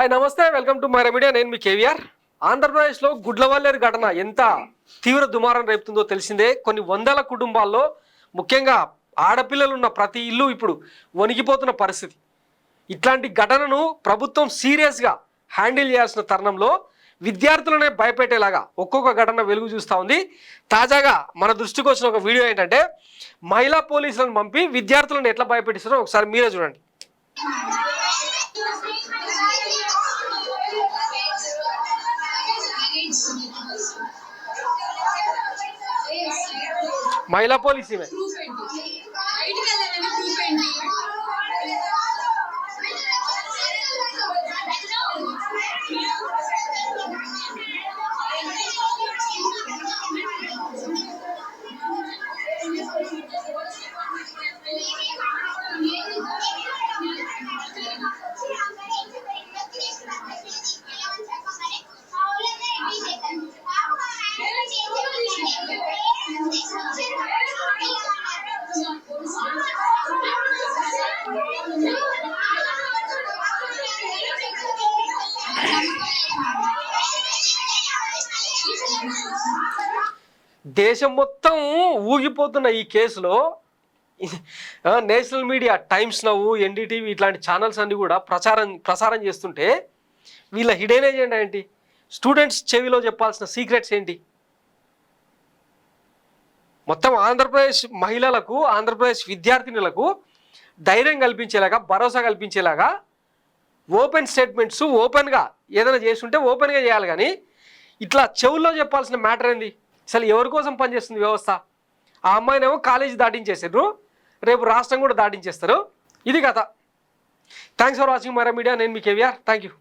Hi నమస్తే, welcome to my media. నేను మీ కేవీఆర్. ఆంధ్రప్రదేశ్లో గుడ్లవల్లేరు ఘటన ఎంత తీవ్ర దుమారం రేపుతుందో తెలిసిందే. కొన్ని వందల కుటుంబాల్లో ముఖ్యంగా ఆడపిల్లలు ఉన్న ప్రతి ఇల్లు ఇప్పుడు వణికిపోతున్న పరిస్థితి. ఇట్లాంటి ఘటనను ప్రభుత్వం సీరియస్గా హ్యాండిల్ చేయాల్సిన తరుణంలో విద్యార్థులనే భయపెట్టేలాగా ఒక్కొక్క ఘటన వెలుగు చూస్తూ ఉంది. తాజాగా మన దృష్టికి వచ్చిన ఒక వీడియో ఏంటంటే, మహిళా పోలీసులను పంపి విద్యార్థులను ఎట్లా భయపెట్టిస్తారో ఒకసారి మీరే చూడండి. महिला पुलिस में దేశం మొత్తం ఊగిపోతున్న ఈ కేసులో national media, times now, NDTV ఇట్లాంటి ఛానల్స్ అన్నీ కూడా ప్రసారం చేస్తుంటే వీళ్ళ హిడెన్ ఏజెండా ఏంటి? స్టూడెంట్స్ చెవిలో చెప్పాల్సిన సీక్రెట్స్ ఏంటి? మొత్తం ఆంధ్రప్రదేశ్ మహిళలకు, ఆంధ్రప్రదేశ్ విద్యార్థినులకు ధైర్యం కల్పించేలాగా, భరోసా కల్పించేలాగా ఓపెన్ స్టేట్మెంట్స్ ఓపెన్గా ఏదైనా చేస్తుంటే ఓపెన్గా చేయాలి. కానీ ఇట్లా చెవుల్లో చెప్పాల్సిన మ్యాటర్ ఏంది? అసలు ఎవరి కోసం పనిచేస్తుంది వ్యవస్థ? ఆ అమ్మాయినేమో కాలేజీ దాటించేసారు, రేపు రాష్ట్రం కూడా దాటించేస్తారు. ఇది కథ. Thanks for watching my media. నేను మీ కేవీఆర్. Thank you.